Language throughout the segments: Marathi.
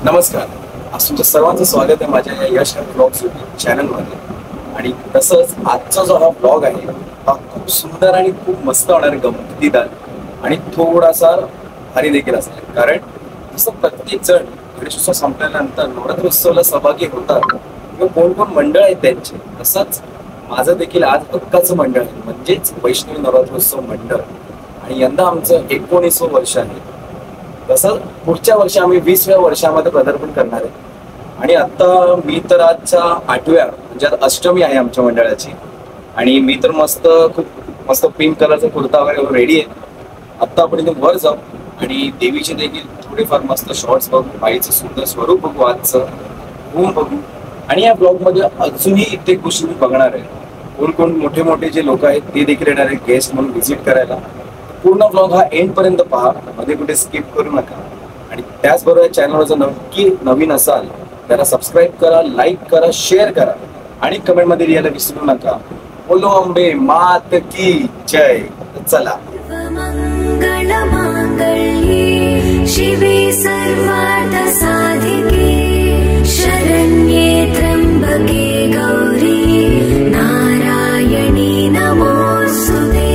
नमस्कार. आज तुमचं सर्वांचं स्वागत आहे माझ्या या यश ब्लॉग्स चॅनलमध्ये. आणि तसंच आजचा जो हा ब्लॉग आहे हा खूप सुंदर आणि खूप मस्त होणार, गमतीदार आणि थोडासा भारी देखील असणार. कारण जसं प्रत्येक जण गणेशोत्सव संपल्यानंतर नवरात्रोत्सवाला सहभागी होतात किंवा कोण कोण मंडळ आहेत त्यांचे, तसंच माझं देखील आज हक्काचं मंडळ आहे, म्हणजेच वैष्णवी नवरात्रोत्सव मंडळ. आणि यंदा आमचं 19वं वर्ष आहे. तसं पुढच्या वर्षी आम्ही 20व्या वर्षामध्ये पदार्पण करणार आहे. आणि आता मी तर आजच्या 8व्या म्हणजे आता अष्टमी आहे आमच्या मंडळाची. आणि मी तर खूप मस्त पिंक कलरचा कुर्ता वगैरे रेडी आहे. आत्ता आपण इथे वर जाऊ आणि देवीचे देखील थोडेफार मस्त शॉर्ट्स बघू, बाईचं सुंदर स्वरूप बघू, आजचं रूम बघू. आणि या ब्लॉगमध्ये अजूनही इथे गोष्टी मी बघणार आहे. कोण कोण मोठे मोठे जे लोक आहेत ते देखील येणार आहेत गेस्ट म्हणून व्हिजिट करायला. पूर्ण ब्लॉग हा एंड पर्यंत पहा, मध्ये कुठे स्किप करू नका. आणि त्याचबरोबर या चॅनलवर जर नक्की नवीन असाल त्याला सबस्क्राईब करा, लाईक करा, शेअर करा आणि कमेंटमध्ये लिहायला विसरू नका. बोलो अंबे मात की जय. चला. मंगल मांगल्ये शिवे सर्वार्थ साधिके शरण्ये त्र्यंबके गौरी नारायणी नमोस्तुते.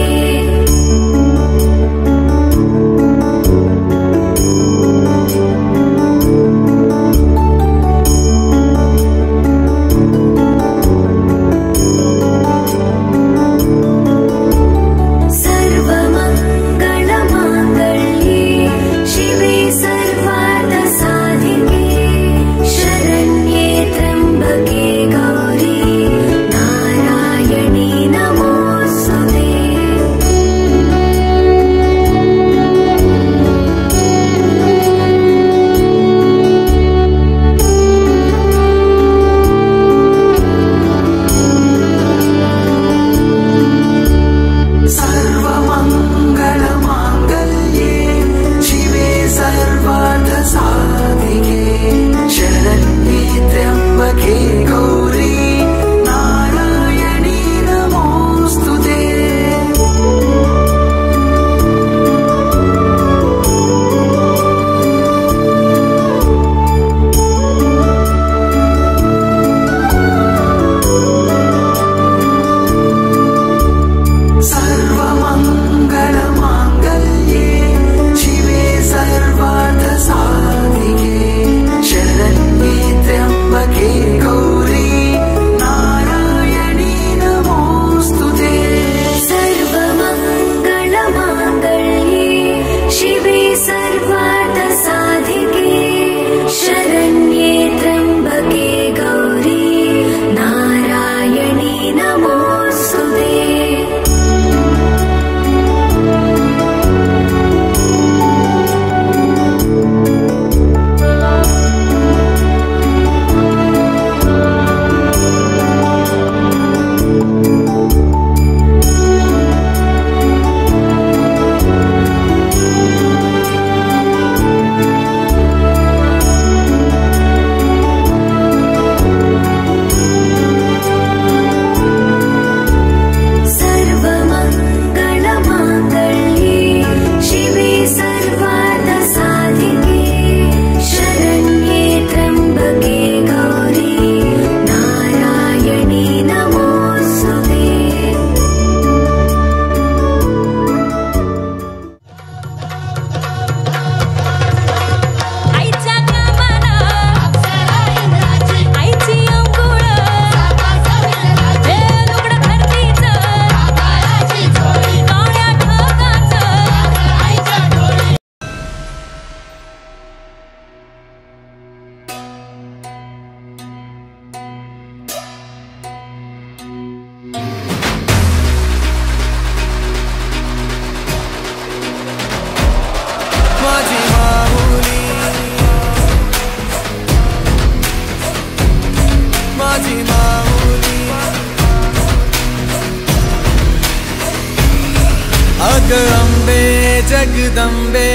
अंबे जगदंबे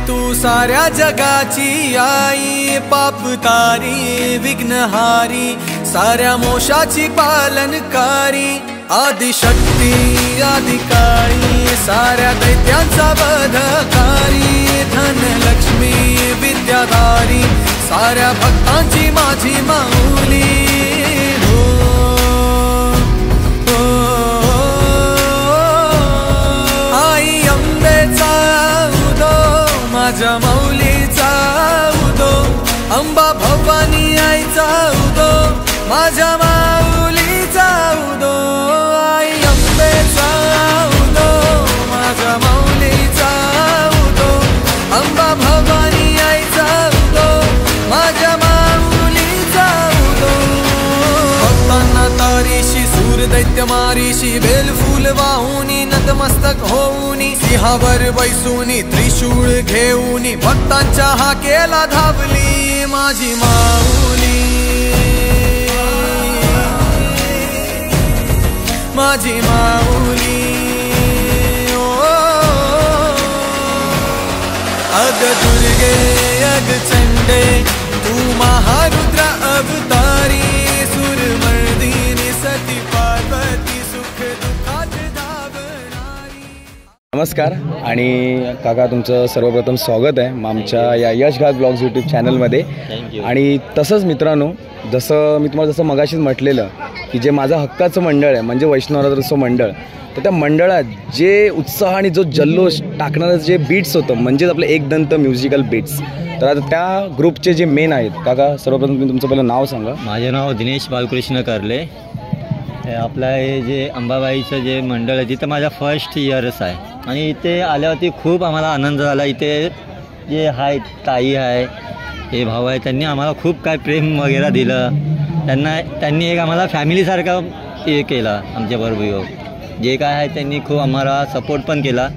तू साऱ्या जगाची आई, पाप तारी विघ्नहारी साऱ्या मोशाची पालनकारी, आदिशक्ती आदिकाळी साऱ्या दैत्यांचा वधकारी, धनलक्ष्मी विद्याधारी साऱ्या भक्तांची माझी माऊली हो, हो, आई अंबेचा उदो माझ्या माऊलीचा उदो, अंबा भवानी आईचा उदो माझ्या माऊलीचा उदो, आई अंबेचा उदो माझ्या माऊलीचा उदो, अंबा भवानी आईचा उदो माझ्या माऊलीचा उदो. भक्तांना तारीशी सूर दैत्य मारीशी बेलफूल वाहुनी नतमस्तक होऊनी सिंहावर बैसूनी त्रिशूळ घेऊनी भक्तांच्या हाकेला धावली माझी माऊली, माझी माऊली ओ, अग दुर्गे अग चंडे तू महारुद्र अवतारी, सुरमर्दिनी सती पार्वती सुख दुःखात धावणारी. नमस्कार आणि काका तुमचं सर्वप्रथम स्वागत आहे आमच्या या यशघात ब्लॉग्स यूट्यूब चॅनलमध्ये. आणि तसंच मित्रांनो, जसं मी तुम्हाला मगाशीच म्हटलेलं की जे माझं हक्काचं मंडळ आहे म्हणजे वैष्णवराजचं मंडळ, तर त्या मंडळात जे उत्साह आणि जो जल्लोष टाकणारं जे बीट्स होतं म्हणजेच आपलं एकदंत म्युझिकल बीट्स, तर आता त्या ग्रुपचे जे मेन आहेत. काका सर्वप्रथम तुम्ही तुमचं पहिलं नाव सांगा. माझे नाव दिनेश बालकृष्ण करले. आपलं हे जे अंबाबाईचं जे मंडळ आहे तिथं माझा फर्स्ट इयरच आहे आणि इथे आल्यावरती खूप आम्हाला आनंद झाला. इथे जे आहे ताई आहे हे भाऊ आहे त्यांनी आम्हाला खूप काय प्रेम वगैरे दिलं. त्यांनी एक आम्हाला फॅमिलीसारखा हे केला आमच्याबरोबर. जे काय आहे त्यांनी खूप आम्हाला सपोर्ट पण केला.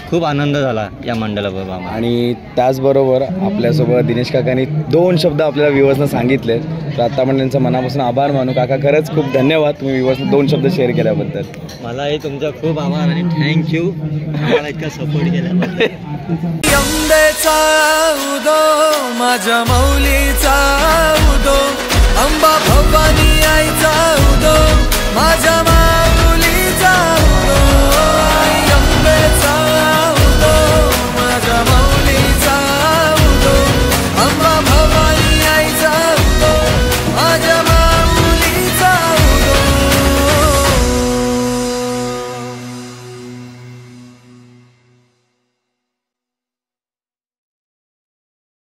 खूप आनंद झाला या मंडळाबरोबर आम्हाला. आणि त्याचबरोबर आपल्यासोबत दिनेश काकांनी 2 शब्द आपल्याला व्ह्यूअर्सना सांगितले, तर आता आपण त्यांचं मनापासून आभार मानू. काका खरंच खूप धन्यवाद तुम्ही व्ह्यूअर्सना 2 शब्द शेअर केल्याबद्दल. मलाही तुमचा खूप आभार आणि थँक्यू आम्हाला इतका सपोर्ट केल्याबद्दल. अंबेचा उदो माझ्या माऊलीचा उदो, अंबा भवानी आईचा उदो माझ्या